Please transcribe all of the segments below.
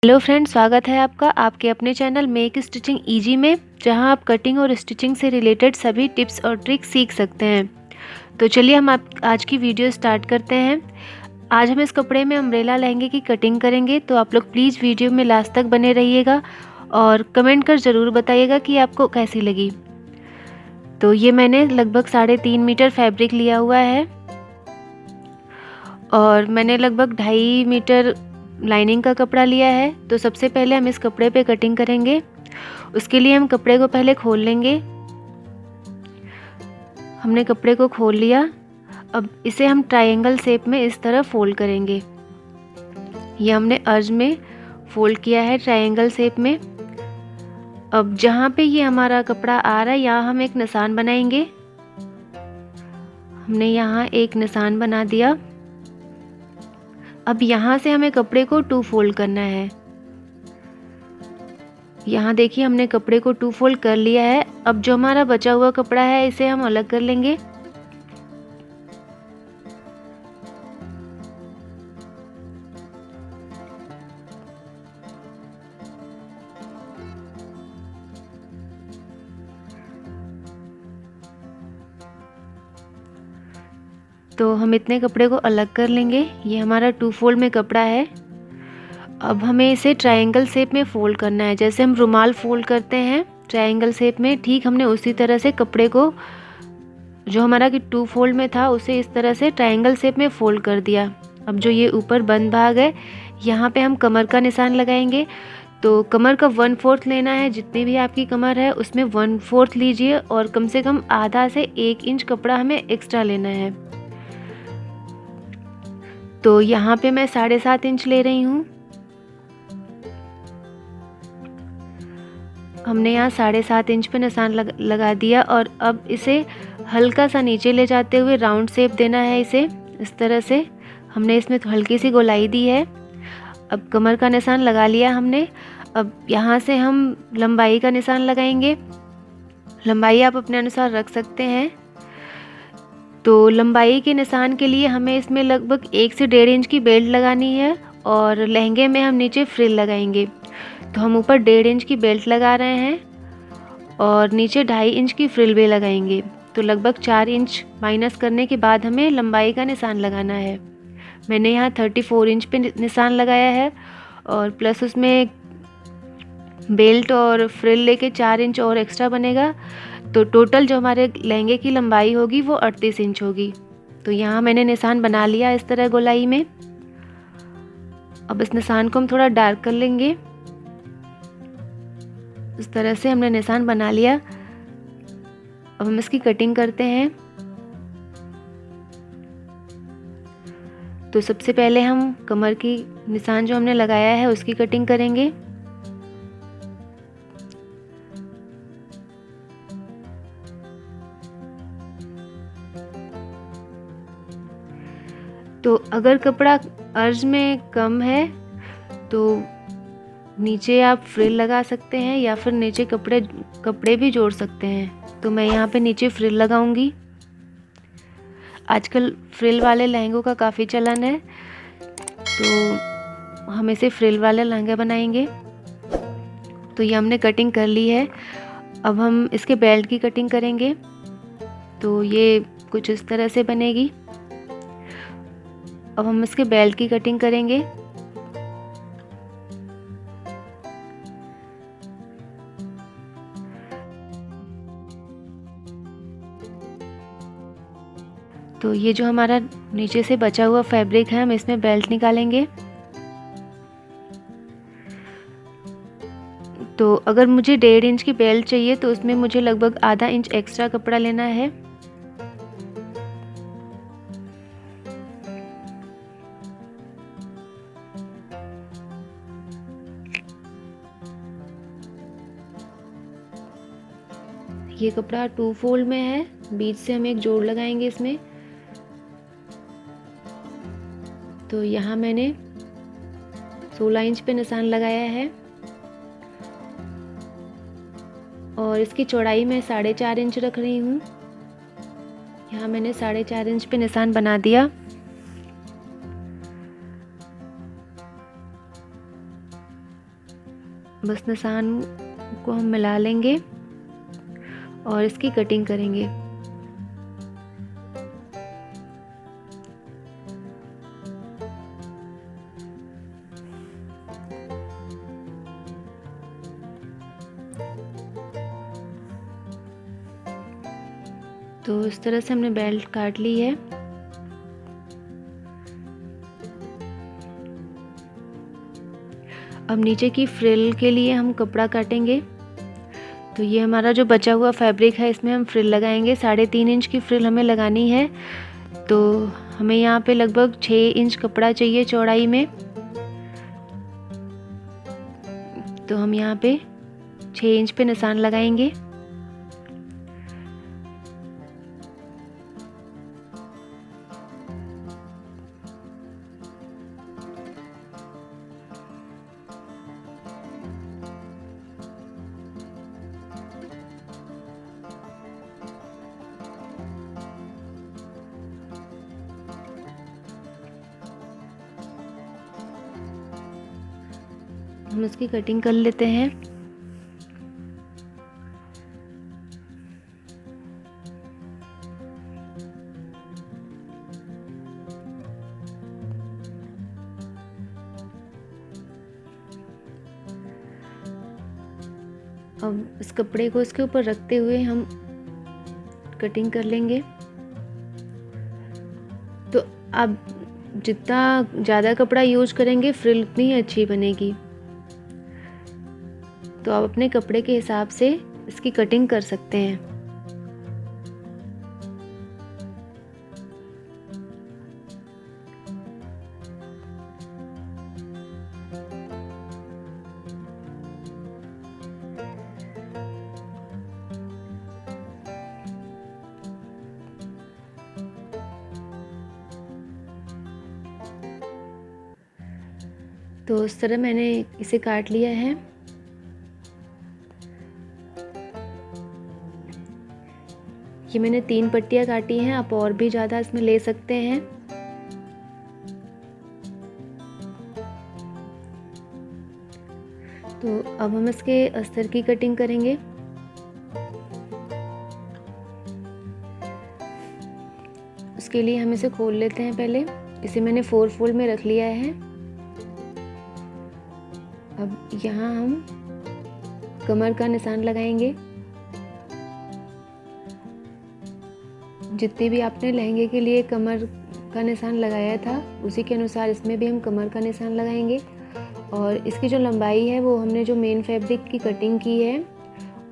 Hello friends, स्वागत है आपका आपके अपने चैनल मेक स्टिचिंग इजी में, जहां आप कटिंग और स्टिचिंग से रिलेटेड सभी टिप्स और ट्रिक्स सीख सकते हैं। तो चलिए हम आज की वीडियो स्टार्ट करते हैं। आज हम इस कपड़े में अम्ब्रेला लहंगे की कटिंग करेंगे, तो आप लोग प्लीज़ वीडियो में लास्ट तक बने रहिएगा और कमेंट कर ज़रूर बताइएगा कि आपको कैसी लगी। तो ये मैंने लगभग 3.5 मीटर फैब्रिक लिया हुआ है और मैंने लगभग 2.5 मीटर लाइनिंग का कपड़ा लिया है। तो सबसे पहले हम इस कपड़े पे कटिंग करेंगे। उसके लिए हम कपड़े को पहले खोल लेंगे। हमने कपड़े को खोल लिया। अब इसे हम ट्रायंगल शेप में इस तरह फोल्ड करेंगे। ये हमने अर्ज में फोल्ड किया है ट्रायंगल शेप में। अब जहाँ पे ये हमारा कपड़ा आ रहा है, यहाँ हम एक निशान बनाएंगे। हमने यहाँ एक निशान बना दिया। अब यहाँ से हमें कपड़े को 2 फोल्ड करना है। यहाँ देखिए हमने कपड़े को 2 फोल्ड कर लिया है। अब जो हमारा बचा हुआ कपड़ा है इसे हम अलग कर लेंगे। तो हम इतने कपड़े को अलग कर लेंगे। ये हमारा 2 फोल्ड में कपड़ा है। अब हमें इसे ट्रायंगल शेप में फोल्ड करना है, जैसे हम रुमाल फोल्ड करते हैं ट्रायंगल शेप में, ठीक हमने उसी तरह से कपड़े को जो हमारा कि 2 फोल्ड में था उसे इस तरह से ट्रायंगल शेप में फोल्ड कर दिया। अब जो ये ऊपर बंद भाग है, यहाँ पे हम कमर का निशान लगाएंगे। तो कमर का 1/4 लेना है। जितनी भी आपकी कमर है उसमें 1/4 लीजिए और कम से कम आधा से 1 इंच कपड़ा हमें एक्स्ट्रा लेना है। तो यहाँ पे मैं 7.5 इंच ले रही हूँ। हमने यहाँ 7.5 इंच पे निशान लगा दिया और अब इसे हल्का सा नीचे ले जाते हुए राउंड शेप देना है। इसे इस तरह से हमने इसमें हल्की सी गोलाई दी है। अब कमर का निशान लगा लिया हमने। अब यहाँ से हम लंबाई का निशान लगाएंगे। लंबाई आप अपने अनुसार रख सकते हैं। तो लंबाई के निशान के लिए हमें इसमें लगभग 1 से 1.5 इंच की बेल्ट लगानी है और लहंगे में हम नीचे फ्रिल लगाएंगे। तो हम ऊपर 1.5 इंच की बेल्ट लगा रहे हैं और नीचे 2.5 इंच की फ्रिल भी लगाएंगे। तो लगभग 4 इंच माइनस करने के बाद हमें लंबाई का निशान लगाना है। मैंने यहाँ 34 इंच पे निशान लगाया है और प्लस उसमें बेल्ट और फ्रिल लेके 4 इंच और एक्स्ट्रा बनेगा। तो टोटल जो हमारे लहंगे की लंबाई होगी वो 38 इंच होगी। तो यहाँ मैंने निशान बना लिया इस तरह गोलाई में। अब इस निशान को हम थोड़ा डार्क कर लेंगे। इस तरह से हमने निशान बना लिया। अब हम इसकी कटिंग करते हैं। तो सबसे पहले हम कमर की निशान जो हमने लगाया है उसकी कटिंग करेंगे। तो अगर कपड़ा अर्ज में कम है तो नीचे आप फ्रिल लगा सकते हैं या फिर नीचे कपड़े भी जोड़ सकते हैं। तो मैं यहाँ पे नीचे फ्रिल लगाऊंगी। आजकल फ्रिल वाले लहंगों का काफ़ी चलन है, तो हम इसे फ्रिल वाले लहंगा बनाएंगे। तो ये हमने कटिंग कर ली है। अब हम इसके बेल्ट की कटिंग करेंगे। तो ये कुछ इस तरह से बनेगी। अब हम इसके बेल्ट की कटिंग करेंगे। तो ये जो हमारा नीचे से बचा हुआ फैब्रिक है, हम इसमें बेल्ट निकालेंगे। तो अगर मुझे 1.5 इंच की बेल्ट चाहिए तो उसमें मुझे लगभग आधा इंच एक्स्ट्रा कपड़ा लेना है। ये कपड़ा 2 फोल्ड में है। बीच से हम एक जोड़ लगाएंगे इसमें। तो यहाँ मैंने 16 इंच पे निशान लगाया है और इसकी चौड़ाई मैं 4.5 इंच रख रही हूँ। यहाँ मैंने 4.5 इंच पे निशान बना दिया। बस निशान को हम मिला लेंगे और इसकी कटिंग करेंगे। तो इस तरह से हमने बेल्ट काट ली है। अब नीचे की फ्रिल के लिए हम कपड़ा काटेंगे। तो ये हमारा जो बचा हुआ फैब्रिक है इसमें हम फ्रिल लगाएंगे। 3.5 इंच की फ्रिल हमें लगानी है। तो हमें यहाँ पे लगभग 6 इंच कपड़ा चाहिए चौड़ाई में। तो हम यहाँ पे 6 इंच पे निशान लगाएंगे। हम इसकी कटिंग कर लेते हैं। अब इस कपड़े को इसके ऊपर रखते हुए हम कटिंग कर लेंगे। तो आप जितना ज़्यादा कपड़ा यूज करेंगे फ्रिल उतनी ही अच्छी बनेगी। तो आप अपने कपड़े के हिसाब से इसकी कटिंग कर सकते हैं। तो इस तरह मैंने इसे काट लिया है। ये मैंने 3 पट्टियाँ काटी हैं। आप और भी ज़्यादा इसमें ले सकते हैं। तो अब हम इसके अस्तर की कटिंग करेंगे। उसके लिए हम इसे खोल लेते हैं। पहले इसे मैंने 4 फोल्ड में रख लिया है। अब यहाँ हम कमर का निशान लगाएंगे। जितनी भी आपने लहंगे के लिए कमर का निशान लगाया था उसी के अनुसार इसमें भी हम कमर का निशान लगाएंगे। और इसकी जो लंबाई है वो हमने जो मेन फैब्रिक की कटिंग की है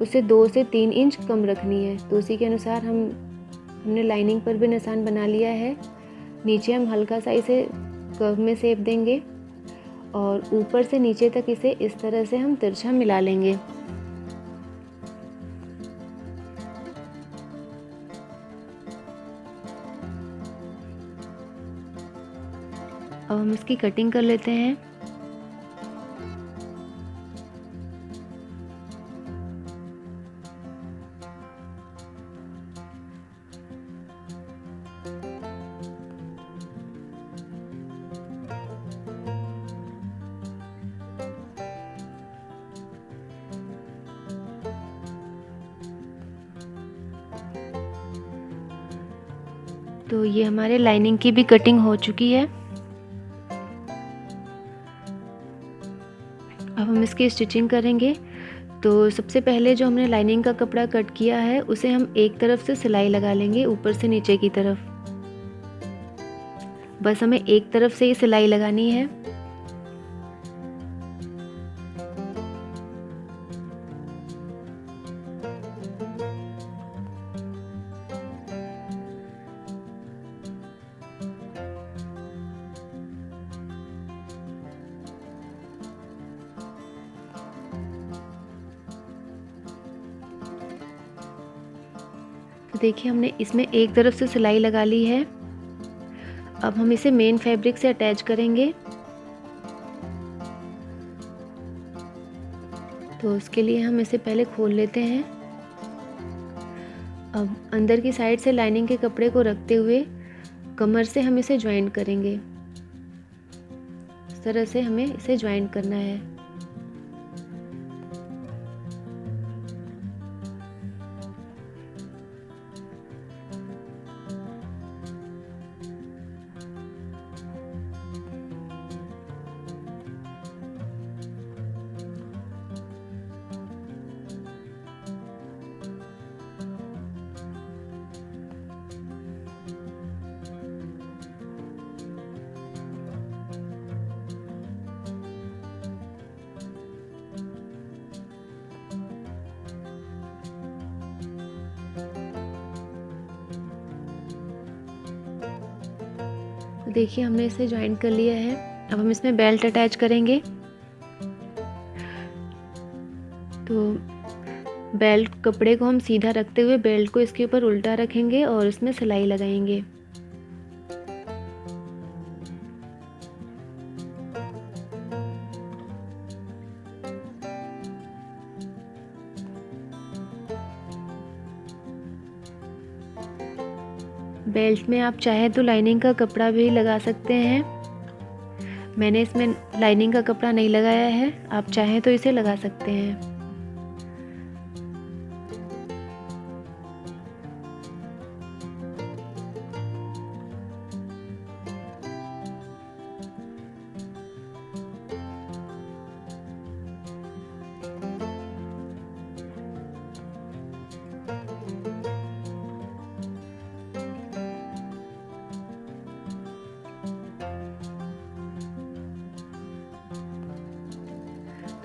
उससे 2 से 3 इंच कम रखनी है। तो उसी के अनुसार हमने लाइनिंग पर भी निशान बना लिया है। नीचे हम हल्का सा इसे कर्व में शेप देंगे और ऊपर से नीचे तक इसे इस तरह से हम तिरछा मिला लेंगे। अब हम इसकी कटिंग कर लेते हैं। तो ये हमारे लाइनिंग की भी कटिंग हो चुकी है। अब हम इसकी स्टिचिंग करेंगे। तो सबसे पहले जो हमने लाइनिंग का कपड़ा कट किया है उसे हम एक तरफ से सिलाई लगा लेंगे ऊपर से नीचे की तरफ। बस हमें एक तरफ से ही सिलाई लगानी है। तो देखिए हमने इसमें एक तरफ से सिलाई लगा ली है। अब हम इसे मेन फैब्रिक से अटैच करेंगे। तो उसके लिए हम इसे पहले खोल लेते हैं। अब अंदर की साइड से लाइनिंग के कपड़े को रखते हुए कमर से हम इसे ज्वाइन करेंगे। इस तरह से हमें इसे ज्वाइन करना है। देखिए हमने इसे जॉइंट कर लिया है। अब हम इसमें बेल्ट अटैच करेंगे। तो बेल्ट कपड़े को हम सीधा रखते हुए बेल्ट को इसके ऊपर उल्टा रखेंगे और इसमें सिलाई लगाएंगे। बेल्ट में आप चाहे तो लाइनिंग का कपड़ा भी लगा सकते हैं। मैंने इसमें लाइनिंग का कपड़ा नहीं लगाया है, आप चाहें तो इसे लगा सकते हैं।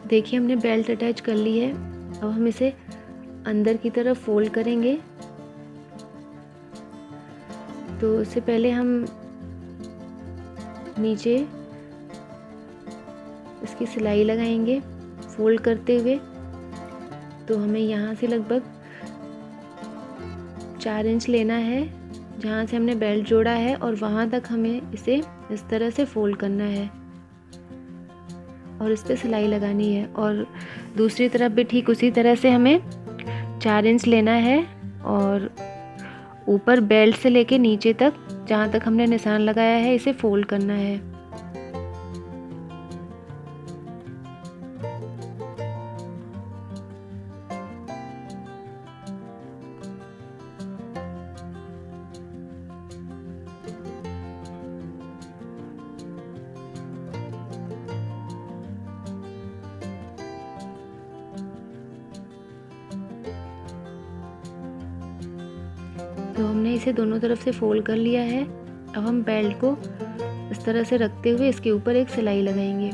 देखिए हमने बेल्ट अटैच कर ली है। अब हम इसे अंदर की तरफ फोल्ड करेंगे। तो उससे पहले हम नीचे इसकी सिलाई लगाएंगे फोल्ड करते हुए। तो हमें यहाँ से लगभग 4 इंच लेना है जहाँ से हमने बेल्ट जोड़ा है, और वहाँ तक हमें इसे इस तरह से फोल्ड करना है और इस पर सिलाई लगानी है। और दूसरी तरफ भी ठीक उसी तरह से हमें 4 इंच लेना है और ऊपर बेल्ट से लेके नीचे तक जहाँ तक हमने निशान लगाया है इसे फोल्ड करना है। तो हमने इसे दोनों तरफ से फोल्ड कर लिया है। अब हम बेल्ट को इस तरह से रखते हुए इसके ऊपर एक सिलाई लगाएंगे।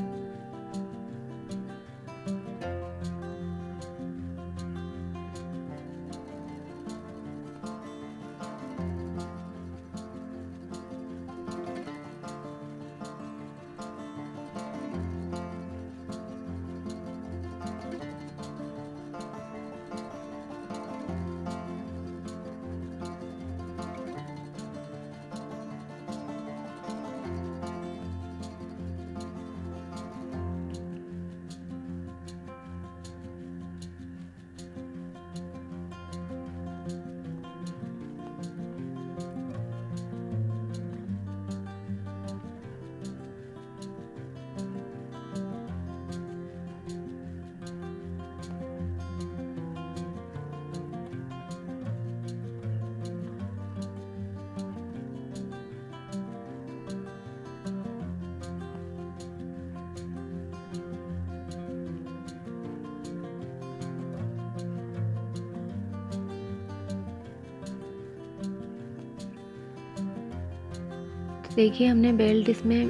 देखिए हमने बेल्ट इसमें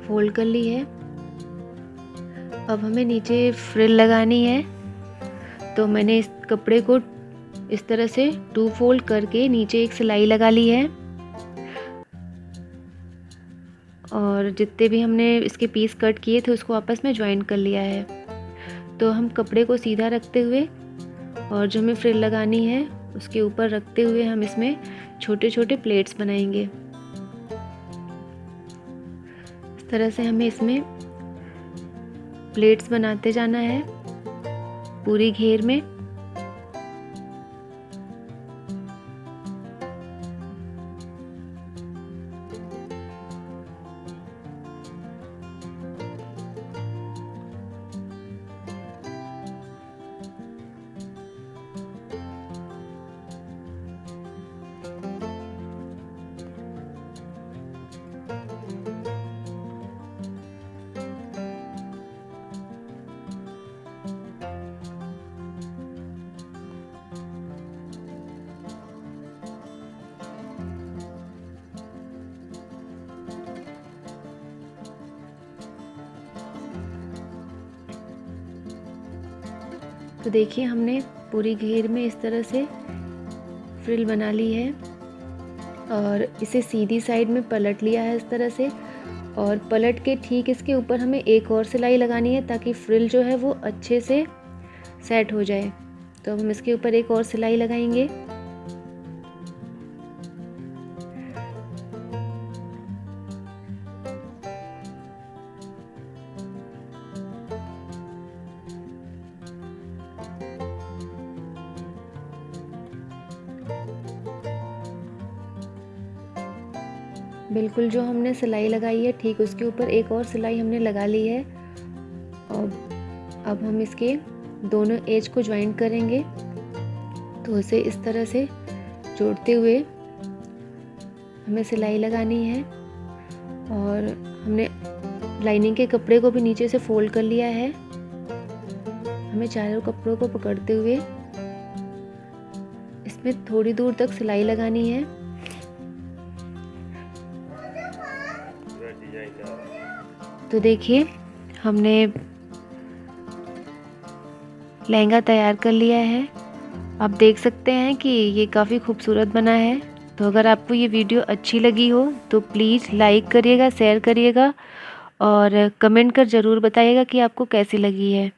फोल्ड कर ली है। अब हमें नीचे फ्रिल लगानी है। तो मैंने इस कपड़े को इस तरह से 2 फोल्ड करके नीचे एक सिलाई लगा ली है और जितने भी हमने इसके पीस कट किए थे उसको आपस में ज्वाइन कर लिया है। तो हम कपड़े को सीधा रखते हुए और जो हमें फ्रिल लगानी है उसके ऊपर रखते हुए हम इसमें छोटे छोटे प्लेट्स बनाएंगे। इस तरह से हमें इसमें प्लेट्स बनाते जाना है पूरी घेर में। तो देखिए हमने पूरी घेर में इस तरह से फ्रिल बना ली है। और इसे सीधी साइड में पलट लिया है इस तरह से, और पलट के ठीक इसके ऊपर हमें एक और सिलाई लगानी है ताकि फ्रिल जो है वो अच्छे से सेट हो जाए। तो अब हम इसके ऊपर एक और सिलाई लगाएंगे। बिल्कुल जो हमने सिलाई लगाई है ठीक उसके ऊपर एक और सिलाई हमने लगा ली है। अब हम इसके दोनों एज को ज्वाइन करेंगे। तो इसे इस तरह से जोड़ते हुए हमें सिलाई लगानी है, और हमने लाइनिंग के कपड़े को भी नीचे से फोल्ड कर लिया है। हमें चारों कपड़ों को पकड़ते हुए इसमें थोड़ी दूर तक सिलाई लगानी है। तो देखिए हमने लहंगा तैयार कर लिया है। आप देख सकते हैं कि ये काफ़ी खूबसूरत बना है। तो अगर आपको ये वीडियो अच्छी लगी हो तो प्लीज़ लाइक करिएगा, शेयर करिएगा और कमेंट कर ज़रूर बताइएगा कि आपको कैसी लगी है।